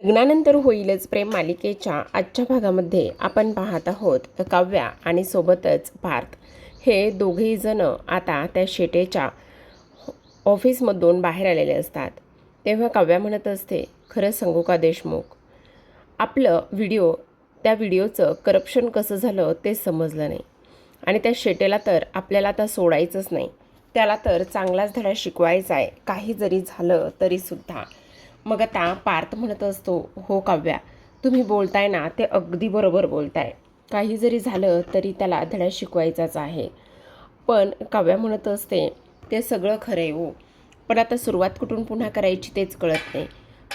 लग्नानंतर होईलच प्रेम मालिकेच्या आजच्या भागामध्ये आपण पाहत आहोत काव्या आणि सोबतच पार्थ हे दोघेही जण आता त्या शेटेच्या ऑफिसमधून बाहेर आलेले असतात. तेव्हा काव्या म्हणत असते, खरं सांगू का देशमुख, आपलं त्या व्हिडिओचं करप्शन कसं झालं ते समजलं नाही आणि त्या शेटेला तर आपल्याला आता सोडायचंच नाही. त्याला तर चांगलाच धडा शिकवायचा आहे, काही जरी झालं तरीसुद्धा. मग आता पार्थ म्हणत असतो, हो काव्या, तुम्ही बोलताय ना ते अगदी बरोबर बोलताय. काही जरी झालं तरी त्याला धडा शिकवायचाच आहे. पण काव्या म्हणत असते, ते सगळं खरं आहे हो, पण आता सुरुवात कुठून पुन्हा करायची तेच कळत नाही.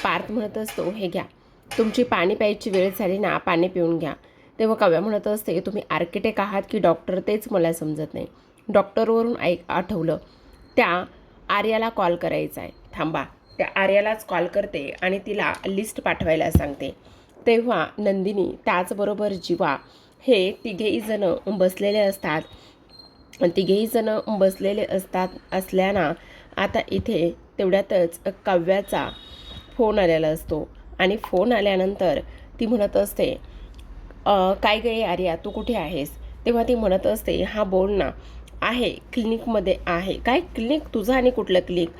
पार्थ म्हणत असतो, हे घ्या, तुमची पाणी प्यायची वेळ झाली ना, पाणी पिऊन घ्या. तेव्हा काव्या म्हणत असते, तुम्ही आर्किटेक्ट आहात की डॉक्टर तेच मला समजत नाही. डॉक्टरवरून आठवलं, त्या आर्याला कॉल करायचा आहे. थांबा, त्या आर्यालाच कॉल करते आणि तिला लिस्ट पाठवायला सांगते. तेव्हा नंदिनी त्याचबरोबर जीवा हे तिघेही जण बसलेले असतात. तिघेही जण बसलेले असल्यानं आता इथे तेवढ्यातच काव्याचा फोन आलेला असतो आणि फोन आल्यानंतर ती म्हणत असते, काय गे आर्या, तू कुठे आहेस? तेव्हा ती म्हणत असते, हां बोल ना. आहे क्लिनिकमध्ये आहे. काय क्लिनिक? तुझं आणि कुठलं क्लिनिक?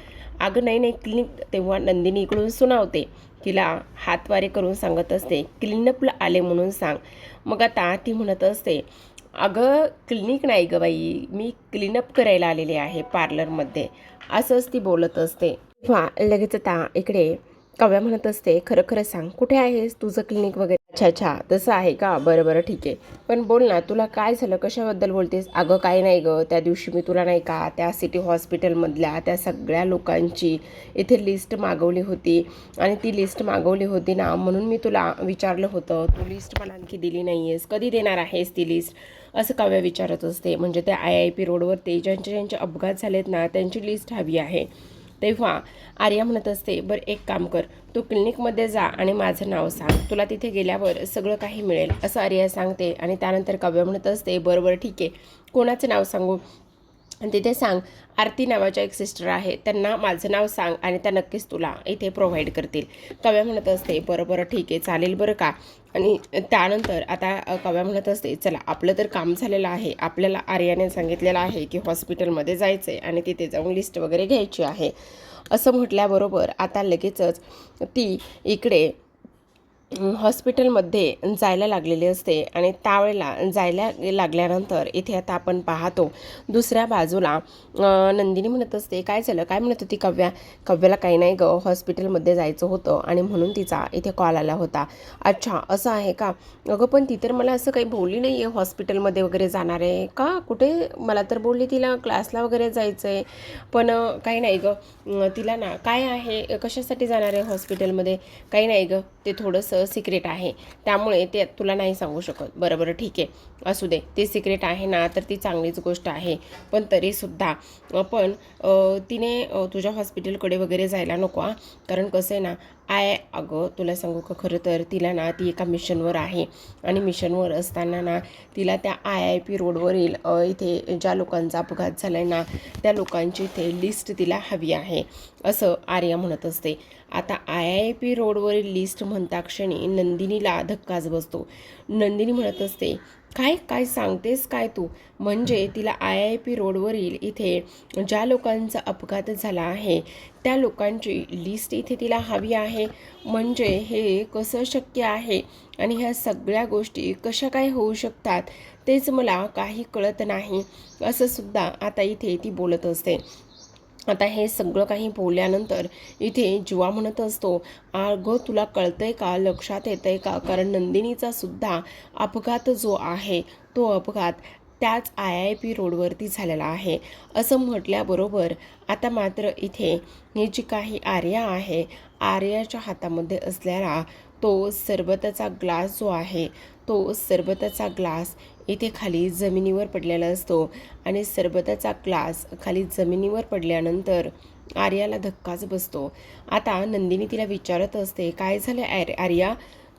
अगं नाही क्लिनिक. तेव्हा नंदिनी इकडून सुनावते, तिला हातवारे करून सांगत असते, क्लिनअपला आले म्हणून सांग. मग आता ती म्हणत असते, अगं क्लिनिक नाही गं बाई, मी क्लीनअप करायला आलेले आहे पार्लरमध्ये, असंच ती बोलत असते. तेव्हा लगेच आता इकडे काव्या म्हणत असते, खरं खरं सांग, कुठे आहेस? तुझं क्लिनिक वगैरे? अच्छा, तसं आहे का? बरं ठीक आहे, पण बोल ना, तुला काय झालं? कशाबद्दल बोलतेस? अगं काय नाही गं, त्या दिवशी मी तुला नाही का त्या सिटी हॉस्पिटलमधल्या त्या सगळ्या लोकांची इथे लिस्ट मागवली होती आणि ती लिस्ट मागवली होती ना, म्हणून मी तुला विचारलं होतं. तू लिस्ट मला आणखी दिली नाही आहेस, कधी देणार आहेस ती लिस्ट? असं काव्या विचारत असते. म्हणजे त्या IIP रोडवर ते ज्यांचे अपघात झालेत ना, त्यांची लिस्ट हवी आहे. तेव्हा आर्या म्हणत असते, बरं एक काम कर, तू क्लिनिकमध्ये जा आणि माझं नाव सांग, तुला तिथे गेल्यावर सगळं काही मिळेल, असं आर्या सांगते. आणि त्यानंतर काव्या म्हणत असते, बरं ठीक आहे, कोणाचं नाव सांगू? आणि तिथे सांग, आरती नावाच्या एक सिस्टर आहे, त्यांना माझं नाव सांग आणि त्या नक्कीच तुला इथे प्रोव्हाइड करतील. काव्या म्हणत असते, बरं ठीक आहे, चालेल बरं का. आणि त्यानंतर आता काव्या म्हणत असते, चला आपलं तर काम झालेलं आहे, आपल्याला आर्याने सांगितलेलं आहे की हॉस्पिटलमध्ये जायचं आहे आणि तिथे जाऊन लिस्ट वगैरे घ्यायची आहे. असं म्हटल्याबरोबर आता लगेचच ती इकडे हॉस्पिटलमध्ये जायला लागलेली असते. आणि त्यावेळेला जायला लागल्यानंतर इथे आता आपण पाहतो दुसऱ्या बाजूला नंदिनी म्हणत असते, काय झालं? काय म्हणत होती काव्या? काव्याला काही नाही गं, हॉस्पिटलमध्ये जायचं होतं आणि म्हणून तिचा इथे कॉल आला होता. अच्छा, असं आहे का? अगं पण ती तर मला असं काही बोलली नाही आहे हॉस्पिटलमध्ये वगैरे जाणार आहे का? कुठे? मला तर बोलली तिला क्लासला वगैरे जायचं आहे. पण काही नाही गं, तिला ना काय आहे, कशासाठी जाणार आहे हॉस्पिटलमध्ये? काही नाही गं, ते थोडंसं सिक्रेट आहे, त्यामुळे ते तुला नाही सांगू शकत. बरं ठीक आहे, असू दे, ते सिक्रेट आहे ना तर ती चांगलीच गोष्ट आहे. पण तरीसुद्धा पण तिने तुझ्या हॉस्पिटलकडे वगैरे जायला नको, कारण कसं आहे ना, अगं तुला सांगू का, खरं तर तिला ना ती एका मिशनवर आहे आणि मिशनवर असताना ना तिला त्या IIP रोडवरील इथे ज्या लोकांचा अपघात झाला आहे ना, त्या लोकांची इथे लिस्ट तिला हवी आहे, असं आर्या म्हणत असते. आता IIP रोडवरील लिस्ट म्हणता क्षणी नंदिनीला धक्काच बसतो. नंदिनी म्हणत असते, काय सांगतेस काय तू? म्हणजे तिला IIP रोडवरील इथे ज्या लोकांचा अपघात झाला आहे त्या लोकांची लिस्ट इथे तिला हवी आहे? म्हणजे हे कसं शक्य आहे आणि ह्या सगळ्या गोष्टी कशा काय होऊ शकतात तेच मला काही कळत नाही, असं सुद्धा आता इथे ती बोलत असते. आता हे सगळं काही बोलल्यानंतर इथे जीवा म्हणत असतो, अगं तुला कळतंय का, लक्षात येतंय का? कारण नंदिनीचा सुद्धा अपघात जो आहे तो अपघात त्याच IIP रोडवरती झालेला आहे. असं म्हटल्याबरोबर आता मात्र इथे ही जी काही आर्या आहे, आर्याच्या हातामध्ये असलेला तो सरबताचा ग्लास जो आहे, तो सरबताचा ग्लास इथे खाली जमिनीवर पडलेला असतो आणि सरबताचा ग्लास खाली जमिनीवर पडल्यानंतर आर्याला धक्काच बसतो. आता नंदिनी तिला विचारत असते, काय झालं आर्या,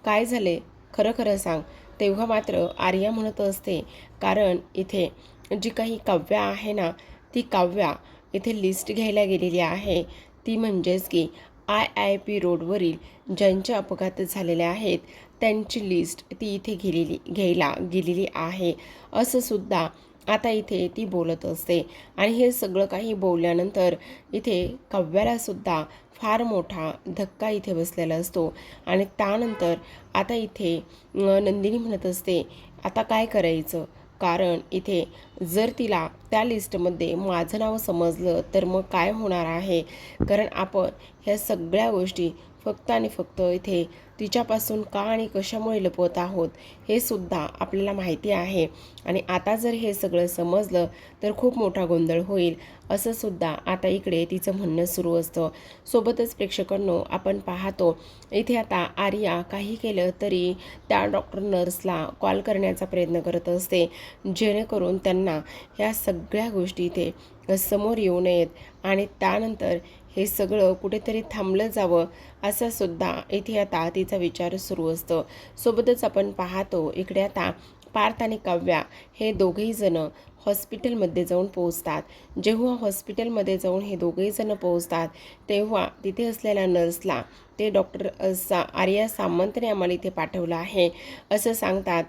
काय झाले? खरं सांग. तेव्हा मात्र आर्या म्हणत असते, कारण इथे जी काही काव्या आहे ना, ती काव्या इथे लिस्ट घ्यायला गेलेली आहे. ती म्हणजेच की IIP रोडवरील ज्यांचे अपघात झालेले आहेत त्यांची लिस्ट ती इथे घ्यायला गेलेली आहे असं सुद्धा आता इथे ती बोलत असते. आणि हे सगळं काही बोलल्यानंतर इथे काव्याला सुद्धा फार मोठा धक्का इथे बसलेला असतो. आणि त्यानंतर आता इथे नंदिनी म्हणत असते, आता काय करायचं, कारण इथे जर तिला त्या लिस्टमध्ये माझं नाव समजलं तर मग काय होणार आहे. कारण आपण ह्या सगळ्या गोष्टी फक्त आणि फक्त इथे तिच्यापासून का आणि कशामुळे लपवत आहोत हे सुद्धा आपल्याला माहिती आहे. आणि आता जर हे सगळं समजलं तर खूप मोठा गोंधळ होईल असं सुद्धा आता इकडे तिचं म्हणणं सुरू असतं. सोबतच प्रेक्षकांनो आपण पाहतो इथे आता आर्या काही केलं तरी त्या डॉक्टर नर्सला कॉल करण्याचा प्रयत्न करत असते, जेणेकरून त्यांना ह्या सगळ्या गोष्टी इथे समोर येऊ नयेत आणि त्यानंतर हे सगळं कुठेतरी थांबलं जावं असं सुद्धा इथे आता तिचा विचार सुरू असतो. सोबतच आपण पाहतो इकडे आता पार्थ आणि काव्या हे दोघेही जण हॉस्पिटलमध्ये जाऊन पोहोचतात. जेव्हा हॉस्पिटलमध्ये जाऊन हे दोघेही जण पोहोचतात तेव्हा तिथे असलेल्या नर्सला ते डॉक्टर आर्या सामंतने आम्हाला इथे पाठवलं आहे असं सांगतात.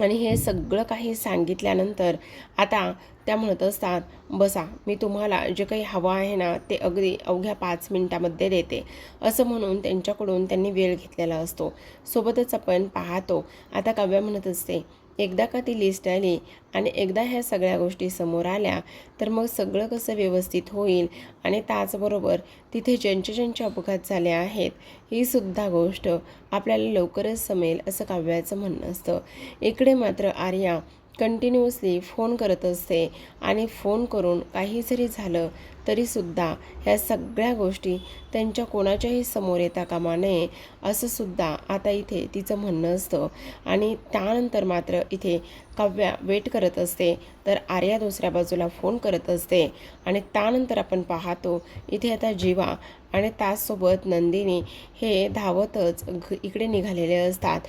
आणि हे सगळं काही सांगितल्यानंतर आता त्या म्हणत असतात, बसा, मी तुम्हाला जे काही हवं आहे ना ते अगदी अवघ्या 5 मिनिटामध्ये देते असं म्हणून त्यांच्याकडून त्यांनी वेळ घेतलेला असतो. सोबतच आपण पाहतो आता काव्या म्हणत असते, एकदा का ती लिस्ट आली आणि एकदा ह्या सगळ्या गोष्टी समोर आल्या तर मग सगळं कसं व्यवस्थित होईल. आणि त्याचबरोबर तिथे ज्यांचे अपघात झाले आहेत ही सुद्धा गोष्ट आपल्याला लवकरच समजेल असं काव्याचं म्हणणं असतं. इकडे मात्र आर्या कंटिन्युअसली फोन करत असते आणि फोन करून काही जरी झालं तरीसुद्धा ह्या सगळ्या गोष्टी त्यांच्या कोणाच्याही समोर येता कामा नये असं सुद्धा आता इथे तिचं म्हणणं असतं. आणि त्यानंतर मात्र इथे काव्या वेट करत असते तर आर्या दुसऱ्या बाजूला फोन करत असते. आणि त्यानंतर आपण पाहतो इथे आता जीवा आणि त्याचसोबत नंदिनी हे धावतच इकडे निघालेले असतात,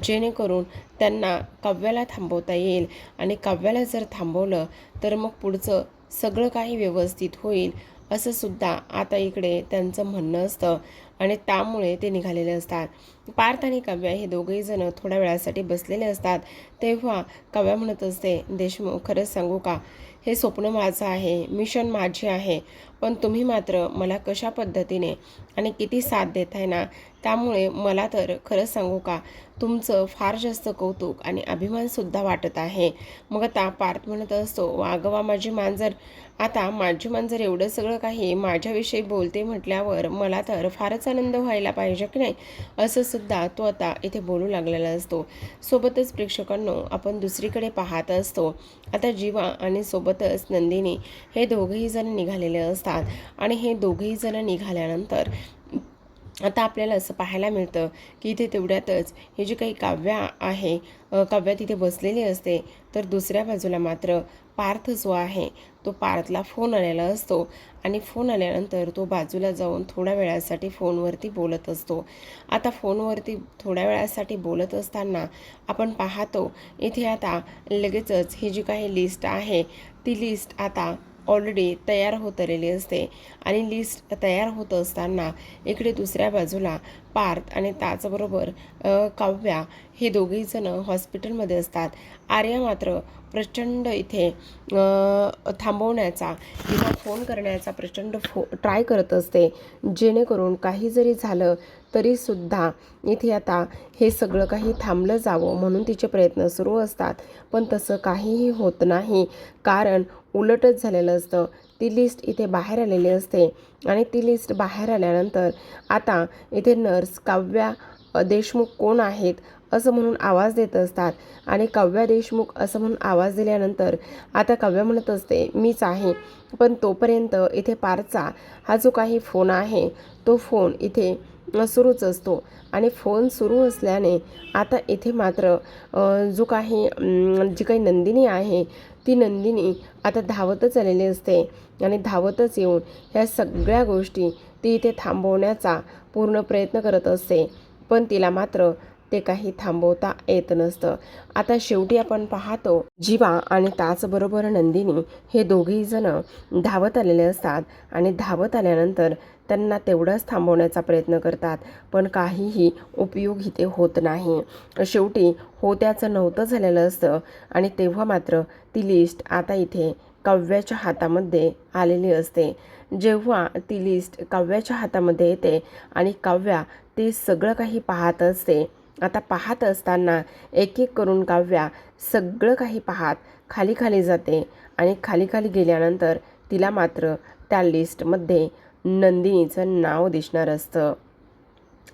जेणेकरून त्यांना काव्याला थांबवता येईल. आणि काव्याला जर थांबवलं तर मग पुढचं सगळं काही व्यवस्थित होईल असं सुद्धा आता इकडे त्यांचं म्हणणं असतं. आणि त्यामुळे ते निघालेले असतात. पार्थ आणि काव्या हे दोघेही जण थोड्या वेळासाठी बसलेले असतात. तेव्हा काव्या म्हणत असते, देशमुख, खरंच सांगू का, हे स्वप्न माझं आहे, मिशन माझी आहे, पण तुम्ही मात्र मला कशा पद्धतीने आणि किती साथ देताय ना, त्यामुळे मला तर खरंच सांगू का, तुमचं फार जास्त कौतुक आणि अभिमानसुद्धा वाटत आहे. मग आता पार्थ म्हणत असतो, वागवा माझी मांजर, आता माझी मांजर एवढं सगळं काही माझ्याविषयी बोलते म्हटल्यावर मला तर फारच आनंद व्हायला पाहिजे की नाही, असं सुद्धा तो आता इथे बोलू लागलेला असतो. सोबतच प्रेक्षकांनो आपण दुसरीकडे पाहत असतो आता जीवा आणि सोबतच नंदिनी हे दोघेही जण निघालेले असतात. आणि हे दोघेही जण निघाल्यानंतर आता आपल्याला असं पाहायला मिळतं की इथे तेवढ्यातच हे जे काही काव्या आहे, काव्या तिथे बसलेली असते, तर दुसऱ्या बाजूला मात्र पार्थ जो आहे तो पार्थला फोन आलेला असतो. आणि फोन आल्यानंतर तो बाजूला जाऊन थोड्या वेळासाठी फोनवरती बोलत असतो. आता फोनवरती थोड्या वेळासाठी बोलत असताना आपण पाहतो इथे आता लगेचच ही जी काही लिस्ट आहे ती लिस्ट आता ऑलरेडी तयार होत आलेली असते. आणि लिस्ट तयार होत असताना इकडे दुसऱ्या बाजूला पार्थ आणि त्याचबरोबर काव्या हे दोघेही जण हॉस्पिटलमध्ये असतात. आर्या मात्र प्रचंड इथे थांबवण्याचा किंवा फोन करण्याचा प्रचंड ट्राय करत असते, जेणेकरून काही जरी झालं तरीसुद्धा इथे आता हे सगळं काही थांबलं जावं म्हणून तिचे प्रयत्न सुरू असतात. पण तसं काहीही होत नाही, कारण उलटच झालेलं असतं. ती लिस्ट इथे बाहेर आलेली असते आणि ती लिस्ट बाहेर आल्यानंतर आता इथे नर्स काव्या देशमुख कोण आहेत असं म्हणून आवाज देत असतात. आणि काव्या देशमुख असं म्हणून आवाज दिल्यानंतर आता काव्या म्हणत असते, मीच आहे. पण तोपर्यंत इथे पार्थचा हा जो काही फोन आहे तो फोन इथे सुरूच असतो. आणि फोन सुरू असल्याने आता इथे मात्र जी काही नंदिनी आहे ती नंदिनी आता धावतच आलेली असते. आणि धावतच येऊन ह्या सगळ्या गोष्टी ती इथे थांबवण्याचा पूर्ण प्रयत्न करत असते, पण तिला मात्र ते काही थांबवता येत नसतं. आता शेवटी आपण पाहतो जीवा आणि त्याचबरोबर नंदिनी हे दोघेही जण धावत आलेले असतात. आणि धावत आल्यानंतर त्यांना तेवढंच थांबवण्याचा प्रयत्न करतात, पण काहीही उपयोग इथे होत नाही. शेवटी होत्याचं नव्हतं झालेलं असतं आणि तेव्हा मात्र ती लिस्ट आता इथे काव्याच्या हातामध्ये आलेली असते. जेव्हा ती लिस्ट काव्याच्या हातामध्ये येते आणि काव्या ते सगळं काही पाहत असते. आता पाहत असताना एक एक करून काव्या सगळं काही पाहत खाली खाली जाते आणि खाली खाली गेल्यानंतर तिला मात्र त्या लिस्टमध्ये नंदिनीचं नाव दिसणार असतं.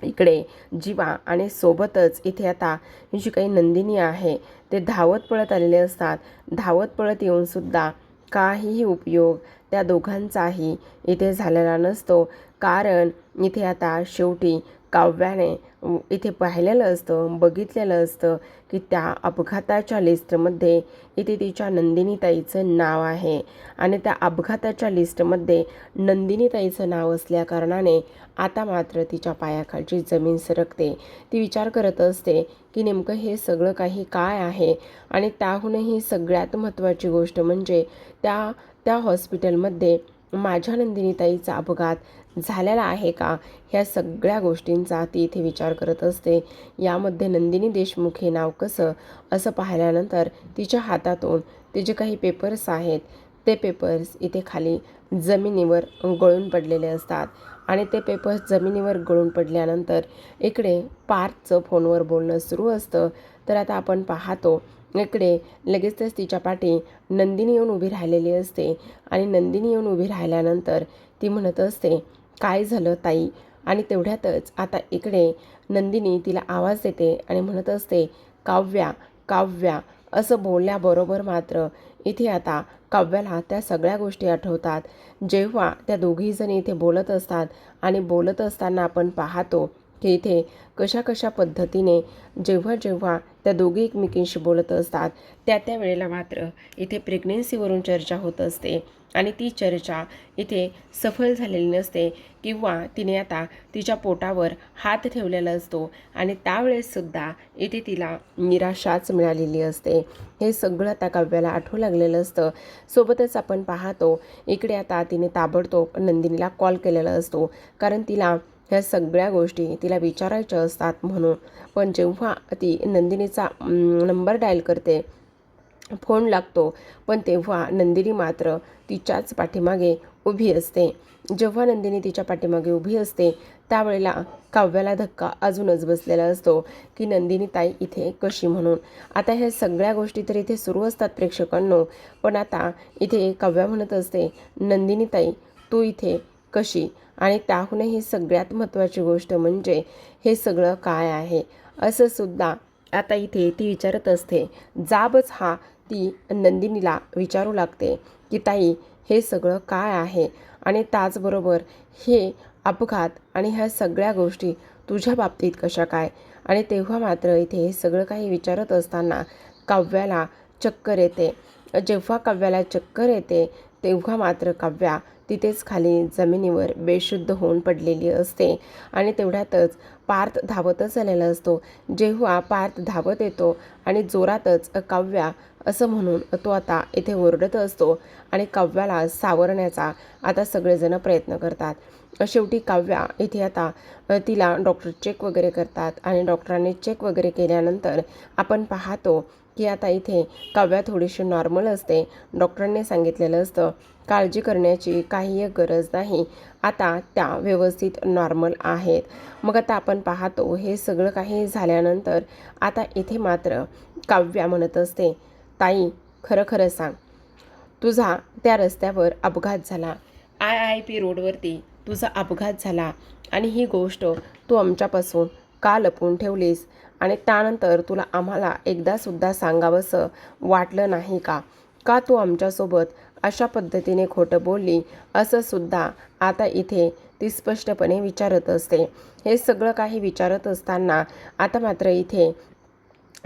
इकडे जीवा आणि सोबतच इथे आता जी काही नंदिनी आहे ते धावत पळत आलेले असतात. धावत पळत येऊनसुद्धा काहीही उपयोग त्या दोघांचाही इथे झालेला नसतो. कारण इथे आता शेवटी काव्याने इथे पाहिलेलं असतं, बघितलेलं असतं की त्या अपघाताच्या लिस्टमध्ये इथे तिच्या नंदिनीताईचं नाव आहे आणि त्या अपघाताच्या लिस्टमध्ये नंदिनीताईचं नाव असल्याकारणाने आता मात्र तिच्या पायाखालची जमीन सरकते. ती विचार करत असते की नेमकं हे सगळं काही काय आहे आणि त्याहूनही सगळ्यात महत्त्वाची गोष्ट म्हणजे त्या हॉस्पिटलमध्ये माझ्या नंदिनीताईचा अपघात झालेला आहे का, ह्या सगळ्या गोष्टींचा ती इथे विचार करत असते. यामध्ये नंदिनी देशमुख हे नाव कसं असं पाहिल्यानंतर तिच्या हातातून ते जे काही पेपर्स आहेत ते पेपर्स इथे खाली जमिनीवर गळून पडलेले असतात आणि ते पेपर्स जमिनीवर गळून पडल्यानंतर इकडे पार्थचं फोनवर बोलणं सुरू असतं. तर आता आपण पाहतो इकडे लगेचच तिच्या पाठी नंदिनी येऊन उभी राहिलेली असते आणि नंदिनी येऊन उभी राहिल्यानंतर ती म्हणत असते, काय झालं ताई? आणि तेवढ्यातच आता इकडे नंदिनी तिला आवाज देते आणि म्हणत असते, काव्या काव्या असं बोलल्याबरोबर मात्र इथे आता काव्याला त्या सगळ्या गोष्टी आठवतात. जेव्हा त्या दोघीजणी इथे बोलत असतात आणि बोलत असताना आपण पाहतो की इथे कशा कशा पद्धतीने जेव्हा जेव्हा त्या दोघी एकमेकींशी बोलत असतात त्या वेळेला मात्र इथे प्रेग्नेन्सीवरून चर्चा होत असते आणि ती चर्चा इथे सफल झालेली नसते किंवा तिने आता तिच्या पोटावर हात ठेवलेला असतो आणि त्यावेळेससुद्धा इथे तिला निराशाच मिळालेली असते. हे सगळं आता काव्याला आठवू लागलेलं असतं. सोबतच आपण पाहतो इकडे आता तिने ताबडतोब नंदिनीला कॉल केलेला असतो कारण तिला ह्या सगळ्या गोष्टी तिला विचारायच्या असतात म्हणून. पण जेव्हा ती नंदिनीचा नंबर डायल करते, फोन लागतो, पण तेव्हा नंदिनी मात्र तिच्याच पाठीमागे उभी असते. जेव्हा नंदिनी तिच्या पाठीमागे उभी असते त्यावेळेला काव्याला धक्का अजूनच बसलेला असतो की नंदिनी ताई इथे कशी म्हणून. आता ह्या सगळ्या गोष्टी तर इथे सुरू असतात प्रेक्षकांनो, पण आता इथे काव्या म्हणत असते, नंदिनी ताई तू इथे कशी? आणि त्याहूनही सगळ्यात महत्त्वाची गोष्ट म्हणजे हे सगळं काय आहे असं सुद्धा आता इथे ती विचारत असते. जाबच हा ती नंदिनीला विचारू लागते की ताई हे सगळं काय आहे आणि त्याचबरोबर हे अपघात आणि ह्या सगळ्या गोष्टी तुझ्या बाबतीत कशा काय. आणि तेव्हा मात्र इथे हे सगळं काही विचारत असताना काव्याला चक्कर येते. जेव्हा काव्याला चक्कर येते तेव्हा मात्र काव्या तिथेच खाली जमिनीवर बेशुद्ध होऊन पडलेली असते आणि तेवढ्यातच पार्थ धावतच आलेला असतो. जेव्हा पार्थ धावत येतो आणि जोरातच काव्या असं म्हणून तो आता इथे ओरडत असतो आणि काव्याला सावरण्याचा आता सगळेजण प्रयत्न करतात. शेवटी काव्या इथे आता तिला डॉक्टर चेक वगैरे करतात आणि डॉक्टरांनी चेक वगैरे केल्यानंतर आपण पाहतो की आता इथे काव्या थोडीशी नॉर्मल असते. डॉक्टरांनी सांगितलेलं असतं काळजी करण्याची काही एक गरज नाही, आता त्या व्यवस्थित नॉर्मल आहेत. मग आता आपण पाहतो हे सगळं काही झाल्यानंतर आता इथे मात्र काव्या म्हणत असते, ताई खरं खरं सांग, तुझा त्या रस्त्यावर अपघात झाला, IIP रोडवरती तुझा अपघात झाला आणि ही गोष्ट तू आमच्यापासून का लपवून ठेवलीस आणि त्यानंतर तुला आम्हाला एकदासुद्धा सांगावंसं वाटलं नाही का? का तू आमच्यासोबत अशा पद्धतीने खोटं बोलली असं सुद्धा आता इथे ती स्पष्टपणे विचारत असते. हे सगळं काही विचारत असताना आता मात्र इथे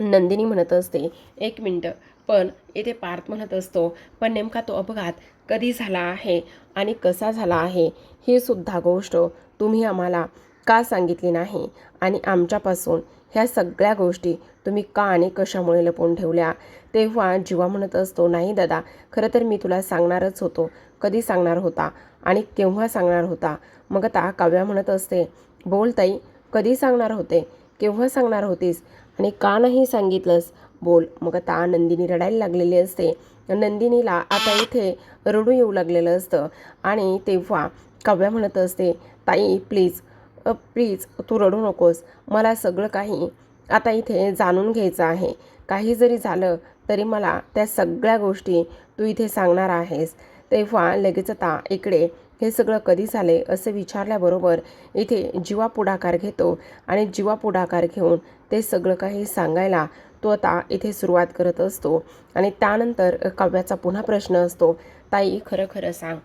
नंदिनी म्हणत असते, एक मिनटं, पण इथे पार्थ म्हणत असतो, पण नेमका तो अपघात कधी झाला आहे आणि कसा झाला आहे ही सुद्धा गोष्ट तुम्ही आम्हाला का सांगितली नाही आणि आमच्यापासून ह्या सगळ्या गोष्टी तुम्ही का आणि कशामुळे लपवून ठेवल्या. तेव्हा जीवा म्हणत असतो, नाही दादा, खरं तर मी तुला सांगणारच होतो. कधी सांगणार होता? आणि केव्हा सांगणार होता? मग आता काव्या म्हणत असते, बोल ताई, कधी सांगणार होते? केव्हा सांगणार होतीस? आणि का नाही सांगितलंस? बोल. मग आता नंदिनी रडायला लागलेली असते. नंदिनीला आता इथे रडू येऊ लागलेलं असतं आणि तेव्हा काव्या म्हणत असते, ताई प्लीज प्लीज तू रडू नकोस. मला सगळं काही आता इथे जाणून घ्यायचं आहे. काही जरी झालं तरी मला त्या सगळ्या गोष्टी तू इथे सांगणार आहेस. तेव्हा लगेच आता इकडे हे सगळं कधी झाले असं विचारल्याबरोबर इथे जीवा पुढाकार घेतो आणि जीवा पुढाकार घेऊन ते सगळं काही सांगायला तो आता इथे सुरुवात करत असतो. आणि त्यानंतर काव्याचा पुन्हा प्रश्न असतो, ताई खरं खरं सांग,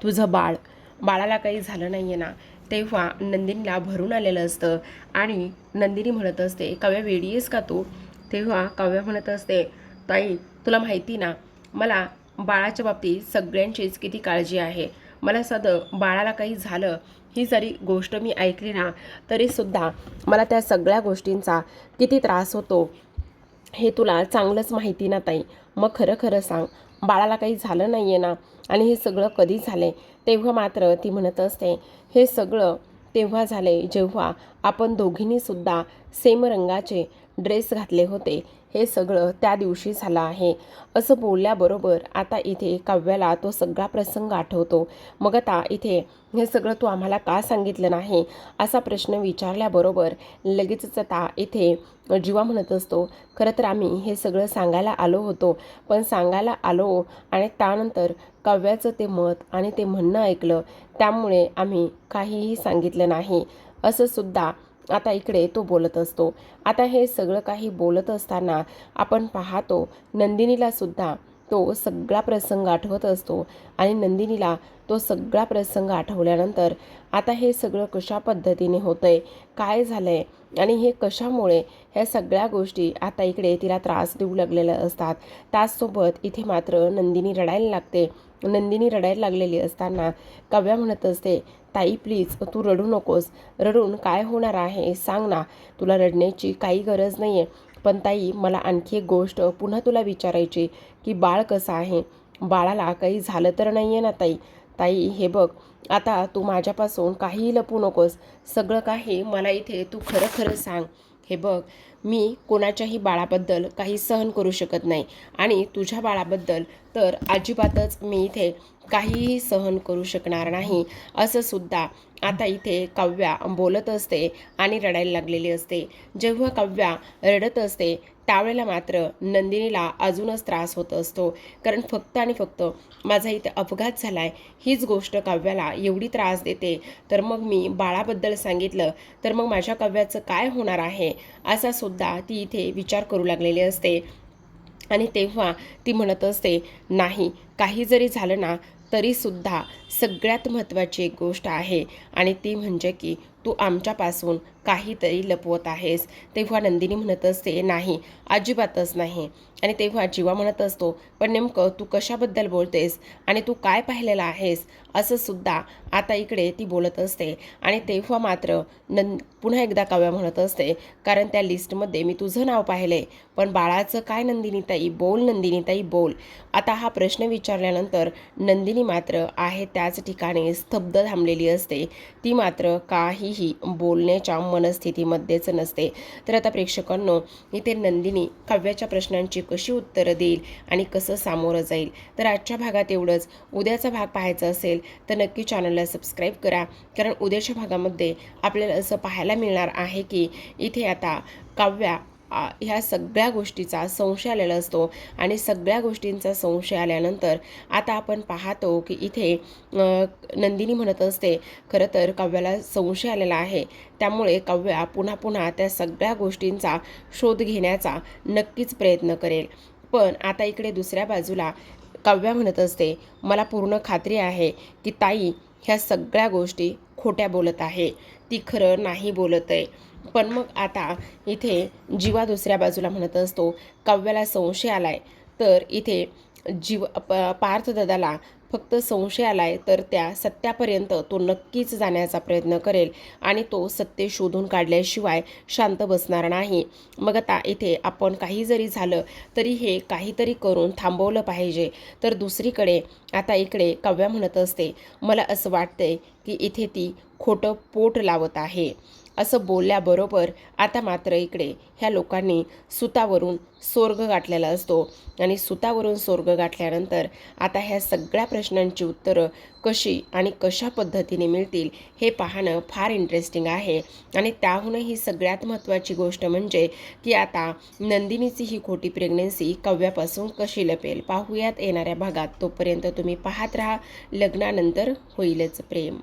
तुझं बाळाला काही झालं नाही आहे ना? तेव्हा नंदिनीला भरून आलेलं असतं आणि नंदिनी म्हणत असते, काव्या वेडी आहेस का तू? तेव्हा काव्या म्हणत असते, ताई तुला माहिती ना, मला बाळाच्या बाबतीत सगळ्यांचीच किती काळजी आहे. मला साधं बाळाला काही झालं ही जरी गोष्ट मी ऐकली ना तरीसुद्धा मला त्या सगळ्या गोष्टींचा किती त्रास होतो हे तुला चांगलंच माहिती ना ताई. मग खरं खरं सांग, बाळाला काही झालं नाही आहे ना? आणि हे सगळं कधी झाले? तेव्हा मात्र ती म्हणत असते, हे सगळं तेव्हा झाले जेव्हा आपण दोघींनीसुद्धा सेम रंगाचे ड्रेस घातले होते. हे सगळं त्या दिवशी झालं आहे. असं बोलल्याबरोबर आता इथे काव्याला तो सगळा प्रसंग आठवतो. मग आता इथे हे सगळं तू आम्हाला का सांगितलं नाही असा प्रश्न विचारल्याबरोबर लगेचच आता इथे जीवा म्हणत असतो, खरं तर आम्ही हे सगळं सांगायला आलो होतो, पण सांगायला आलो आणि त्यानंतर काव्याचं ते मत आणि ते म्हणणं ऐकलं, त्यामुळे आम्ही काहीही सांगितलं नाही असं सुद्धा आता इकडे तो बोलत असतो. आता हे सगळं काही बोलत असताना आपण पाहतो नंदिनीला सुद्धा तो सगळा प्रसंग आठवत असतो आणि नंदिनीला तो सगळा प्रसंग आठवल्यानंतर आता हे सगळं कशा पद्धतीने होतंय, काय झालंय आणि हे कशामुळे ह्या सगळ्या गोष्टी आता इकडे तिला त्रास देऊ लागलेल्या असतात. त्याचसोबत इथे मात्र नंदिनी रडायला लागते. नंदिनी रडायला लागलेली असताना काव्या म्हणत असते, ताई प्लीज तू रडू नकोस. रडून काय होणार आहे सांग ना? तुला रडण्याची काही गरज नाही आहे. पण ताई मला आणखी एक गोष्ट पुन्हा तुला विचारायची की बाळ कसं आहे? बाळाला काही झालं तर नाही आहे ना ताई? ताई हे बघ, आता तू माझ्यापासून काहीही लपू नकोस. सगळं काही मला इथे तू खरं खरं सांग. हे बघ, मी कोणाच्याही बाळाबद्दल काही सहन करू शकत नाही आणि तुझ्या बाळाबद्दल तर अजिबातच मी इथे काहीही सहन करू शकणार नाही असं सुद्धा आता इथे काव्या बोलत असते आणि रडायला लागलेली असते. जेव्हा काव्या रडत असते त्यावेळेला मात्र नंदिनीला अजूनच त्रास होत असतो, कारण फक्त आणि फक्त माझा इथे अपघात झाला आहे हीच गोष्ट काव्याला एवढी त्रास देते, तर मग मी बाळाबद्दल सांगितलं तर मग माझ्या काव्याचं काय होणार आहे असा सुद्धा ती इथे विचार करू लागलेली असते. आणि तेव्हा ती म्हणत असते, नाही काही जरी झालं ना तरीसुद्धा सगळ्यात महत्त्वाची एक गोष्ट आहे आणि ती म्हणजे की तू आमच्यापासून काहीतरी लपवत आहेस. तेव्हा नंदिनी म्हणत असते, नाही अजिबातच नाही. आणि तेव्हा जीवा म्हणत असतो, पण नेमकं तू कशाबद्दल बोलतेस आणि तू काय पाहिलेलं आहेस असं सुद्धा आता इकडे ती बोलत असते. आणि तेव्हा मात्र पुन्हा एकदा काव्या म्हणत असते, कारण त्या लिस्टमध्ये मी तुझं नाव पाहिले, पण बाळाचं काय नंदिनीताई? बोल नंदिनीताई बोल. आता हा प्रश्न विचारल्यानंतर नंदिनी मात्र आहे त्याच ठिकाणी स्तब्ध थांबलेली असते. ती मात्र काहीही बोलण्याच्या मनस्थितीमध्येच नसते. तर आता प्रेक्षकांनो, इथे नंदिनी काव्याच्या प्रश्नांची कशी उत्तरं देईल आणि कसं सामोरं जाईल, तर आजच्या भागात एवढंच. उद्याचा भाग पाहायचा असेल तर नक्की चॅनलला सबस्क्राईब करा, कारण उद्याच्या भागामध्ये आपल्याला असं पाहायला मिळणार आहे की इथे आता काव्या ह्या सगळ्या गोष्टीचा संशय आलेला असतो आणि सगळ्या गोष्टींचा संशय आल्यानंतर आता आपण पाहतो की इथे नंदिनी म्हणत असते, खरं तर काव्याला संशय आलेला आहे, त्यामुळे काव्या पुन्हा पुन्हा त्या सगळ्या गोष्टींचा शोध घेण्याचा नक्कीच प्रयत्न करेल. पण आता इकडे दुसऱ्या बाजूला काव्या म्हणत असते, मला पूर्ण खात्री आहे की ताई ह्या सगळ्या गोष्टी खोट्या बोलत आहे, ती खरं नाही बोलत आहे. पण मग आता इथे जीवा दुसऱ्या बाजूला म्हणत असतो, काव्याला संशय आलाय तर इथे पार्थदादाला फक्त संशय आलाय तर त्या सत्यापर्यंत तो नक्कीच जाण्याचा प्रयत्न करेल आणि तो सत्य शोधून काढल्याशिवाय शांत बसणार नाही. मग आता इथे आपण काही जरी झालं तरी हे काहीतरी करून थांबवलं पाहिजे. तर दुसरीकडे आता इकडे काव्या म्हणत असते, मला असं वाटतंय की इथे ती खोटं पोट लावत आहे. असं बोलल्याबरोबर आता मात्र इकडे ह्या लोकांनी सुतावरून स्वर्ग गाठलेला असतो आणि सुतावरून स्वर्ग गाठल्यानंतर आता ह्या सगळ्या प्रश्नांची उत्तरं कशी आणि कशा पद्धतीने मिळतील हे पाहणं फार इंटरेस्टिंग आहे. आणि त्याहूनही सगळ्यात महत्त्वाची गोष्ट म्हणजे की आता नंदिनीची ही खोटी प्रेग्नन्सी काव्यापासून कशी लपेल पाहूयात येणाऱ्या भागात. तोपर्यंत तुम्ही पाहत राहा लग्नानंतर होईलच प्रेम.